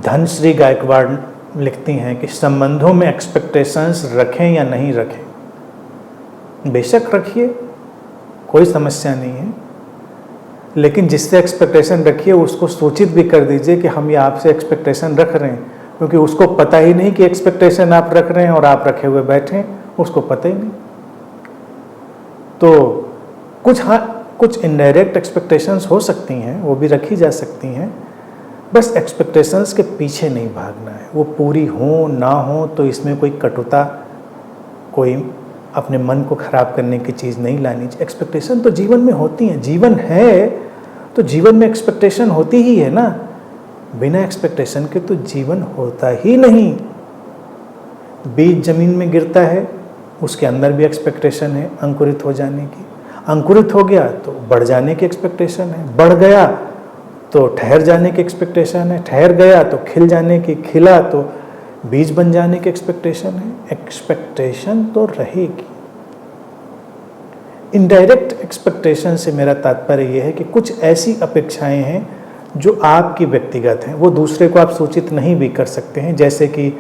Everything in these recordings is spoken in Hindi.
धनश्री गायकवाड़ लिखती हैं कि संबंधों में एक्सपेक्टेशंस रखें या नहीं रखें, बेशक रखिए, कोई समस्या नहीं है, लेकिन जिससे एक्सपेक्टेशन रखिए उसको सूचित भी कर दीजिए कि हम ये आपसे एक्सपेक्टेशन रख रहे हैं, क्योंकि उसको पता ही नहीं कि एक्सपेक्टेशन आप रख रहे हैं और आप रखे हुए बैठे हैं, उसको पता ही नहीं। तो कुछ इनडायरेक्ट एक्सपेक्टेशंस हो सकती हैं, वो भी रखी जा सकती हैं, बस एक्सपेक्टेशंस के पीछे नहीं भागना है। वो पूरी हो ना हो तो इसमें कोई कटुता, कोई अपने मन को खराब करने की चीज़ नहीं लानी चाहिए। एक्सपेक्टेशन तो जीवन में होती हैं, जीवन है तो जीवन में एक्सपेक्टेशन होती ही है ना, बिना एक्सपेक्टेशन के तो जीवन होता ही नहीं। बीज जमीन में गिरता है, उसके अंदर भी एक्सपेक्टेशन है अंकुरित हो जाने की, अंकुरित हो गया तो बढ़ जाने की एक्सपेक्टेशन है, बढ़ गया तो ठहर जाने की एक्सपेक्टेशन है, ठहर गया तो खिल जाने की, खिला तो बीज बन जाने की एक्सपेक्टेशन है। एक्सपेक्टेशन तो रहेगी। इनडायरेक्ट एक्सपेक्टेशन से मेरा तात्पर्य यह है कि कुछ ऐसी अपेक्षाएं हैं जो आपकी व्यक्तिगत हैं, वो दूसरे को आप सूचित नहीं भी कर सकते हैं। जैसे कि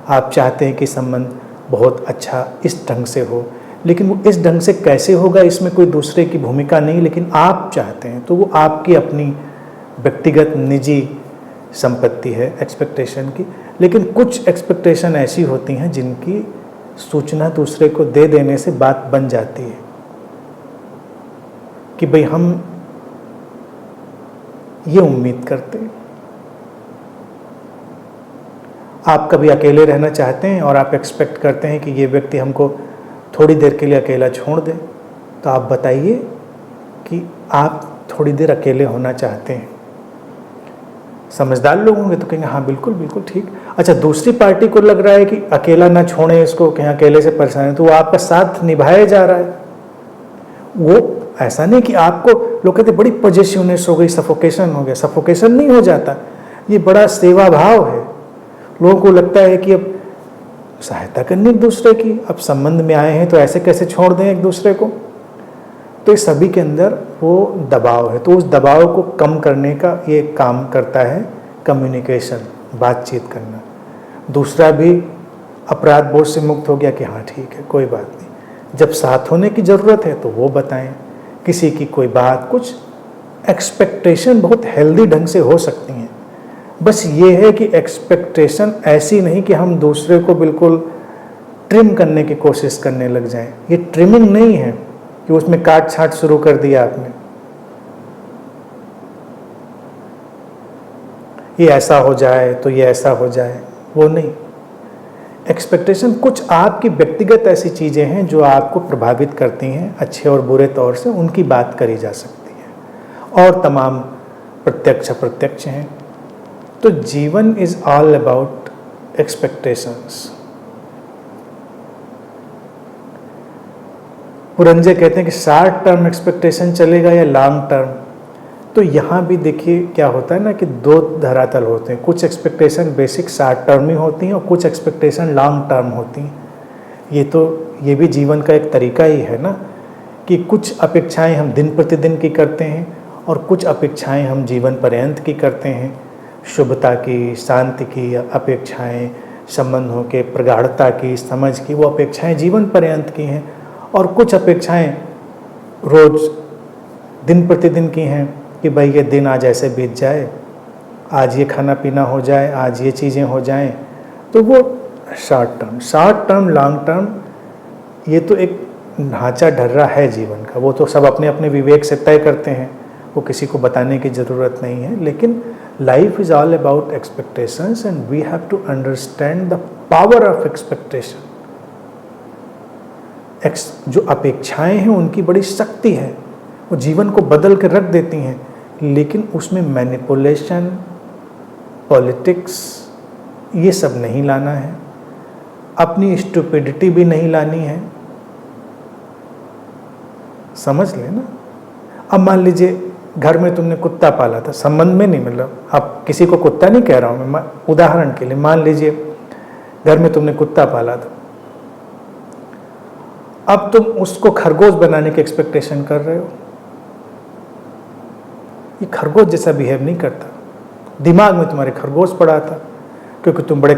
आप चाहते हैं कि संबंध बहुत अच्छा इस ढंग से हो, लेकिन वो इस ढंग से कैसे होगा इसमें कोई दूसरे की भूमिका नहीं, लेकिन आप चाहते हैं, तो वो आपकी अपनी व्यक्तिगत निजी संपत्ति है एक्सपेक्टेशन की। लेकिन कुछ एक्सपेक्टेशन ऐसी होती हैं जिनकी सूचना दूसरे को दे देने से बात बन जाती है कि भाई हम ये उम्मीद करते हैं। आप कभी अकेले रहना चाहते हैं और आप एक्सपेक्ट करते हैं कि ये व्यक्ति हमको थोड़ी देर के लिए अकेला छोड़ दे, तो आप बताइए कि आप थोड़ी देर अकेले होना चाहते हैं। समझदार लोग होंगे तो कहेंगे हाँ बिल्कुल बिल्कुल ठीक। अच्छा, दूसरी पार्टी को लग रहा है कि अकेला ना छोड़े इसको, कहीं अकेले से परेशान है, तो वो आपका साथ निभाया जा रहा है। वो ऐसा नहीं कि आपको लोग कहते बड़ी पॉजिटिवनेस हो गई, सफोकेशन हो गया, सफोकेशन नहीं हो जाता, ये बड़ा सेवा भाव है। लोगों को लगता है कि अब सहायता करनी एक दूसरे की, अब संबंध में आए हैं तो ऐसे कैसे छोड़ दें एक दूसरे को। तो इस सभी के अंदर वो दबाव है, तो उस दबाव को कम करने का ये काम करता है कम्युनिकेशन, बातचीत करना। दूसरा भी अपराध बोझ से मुक्त हो गया कि हाँ ठीक है कोई बात नहीं, जब साथ होने की ज़रूरत है तो वो बताएं, किसी की कोई बात, कुछ एक्सपेक्टेशन बहुत हेल्दी ढंग से हो सकती हैं। बस ये है कि एक्सपेक्टेशन ऐसी नहीं कि हम दूसरे को बिल्कुल ट्रिम करने की कोशिश करने लग जाएं। ये ट्रिमिंग नहीं है कि उसमें काट छाट शुरू कर दिया आपने, ये ऐसा हो जाए तो ये ऐसा हो जाए, वो नहीं। एक्सपेक्टेशन कुछ आपकी व्यक्तिगत ऐसी चीज़ें हैं जो आपको प्रभावित करती हैं अच्छे और बुरे तौर से, उनकी बात करी जा सकती है, और तमाम प्रत्यक्ष अप्रत्यक्ष हैं। तो जीवन इज ऑल अबाउट एक्सपेक्टेशंस। पुरंजे कहते हैं कि शॉर्ट टर्म एक्सपेक्टेशन चलेगा या लॉन्ग टर्म। तो यहाँ भी देखिए क्या होता है ना कि दो धरातल होते हैं, कुछ एक्सपेक्टेशन बेसिक शॉर्ट टर्म ही होती हैं और कुछ एक्सपेक्टेशन लॉन्ग टर्म होती हैं। ये भी जीवन का एक तरीका ही है ना कि कुछ अपेक्षाएं हम दिन प्रतिदिन की करते हैं और कुछ अपेक्षाएं हम जीवन पर्यंत की करते हैं। शुभता की, शांति की अपेक्षाएं, संबंधों के प्रगाढ़ता की, समझ की, वो अपेक्षाएं जीवन पर्यंत की हैं, और कुछ अपेक्षाएं रोज़ दिन प्रतिदिन की हैं कि भाई ये दिन आज ऐसे बीत जाए, आज ये खाना पीना हो जाए, आज ये चीज़ें हो जाएं, तो वो शॉर्ट टर्म लॉन्ग टर्म, ये तो एक ढांचा ढर्रा है जीवन का, वो तो सब अपने अपने विवेक से तय करते हैं, वो किसी को बताने की ज़रूरत नहीं है। लेकिन life is all about expectations and we have to understand the power of expectation. जो अपेक्षाएं हैं उनकी बड़ी शक्ति है, वो जीवन को बदल कर रख देती हैं, लेकिन उसमें मैनिपुलेशन, पॉलिटिक्स, ये सब नहीं लाना है, अपनी स्टुपिडिटी भी नहीं लानी है। समझ लेना। अब मान लीजिए घर में तुमने कुत्ता पाला था, संबंध में नहीं, मतलब अब किसी को कुत्ता नहीं कह रहा हूँ मैं, उदाहरण के लिए मान लीजिए घर में तुमने कुत्ता पाला था, अब तुम उसको खरगोश बनाने की एक्सपेक्टेशन कर रहे हो। ये खरगोश जैसा बिहेव नहीं करता, दिमाग में तुम्हारे खरगोश पड़ा था, क्योंकि तुम बड़े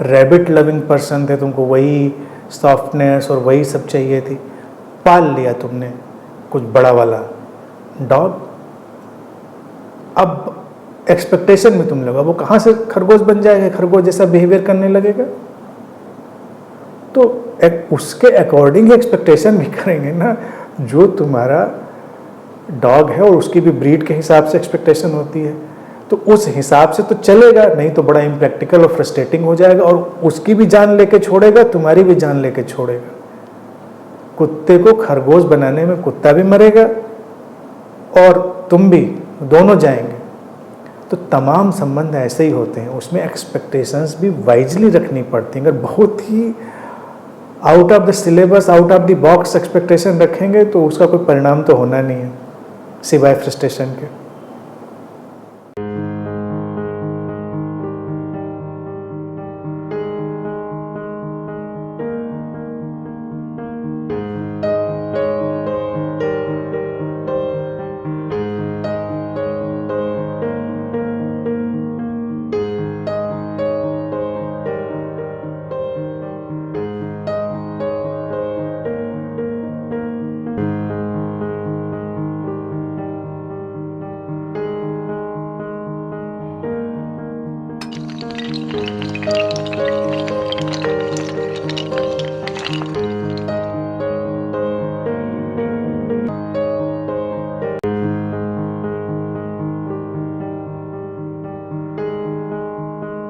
रैबिट लविंग पर्सन थे, तुमको वही सॉफ्टनेस और वही सब चाहिए थी, पाल लिया तुमने कुछ बड़ा वाला डॉग, अब एक्सपेक्टेशन में तुम लगा, वो कहाँ से खरगोश बन जाएगा, खरगोश जैसा बिहेवियर करने लगेगा? तो उसके अकॉर्डिंग ही एक्सपेक्टेशन भी करेंगे ना, जो तुम्हारा डॉग है और उसकी भी ब्रीड के हिसाब से एक्सपेक्टेशन होती है, तो उस हिसाब से तो चलेगा, नहीं तो बड़ा इम्प्रैक्टिकल और फ्रस्ट्रेटिंग हो जाएगा और उसकी भी जान लेके छोड़ेगा, तुम्हारी भी जान लेके छोड़ेगा। कुत्ते को खरगोश बनाने में कुत्ता भी मरेगा और तुम भी, दोनों जाएंगे। तो तमाम संबंध ऐसे ही होते हैं, उसमें एक्सपेक्टेशंस भी वाइजली रखनी पड़ती हैं। अगर बहुत ही out of the syllabus, out of the box expectation रखेंगे तो उसका कोई परिणाम तो होना नहीं है सिवाय फ्रस्ट्रेशन के।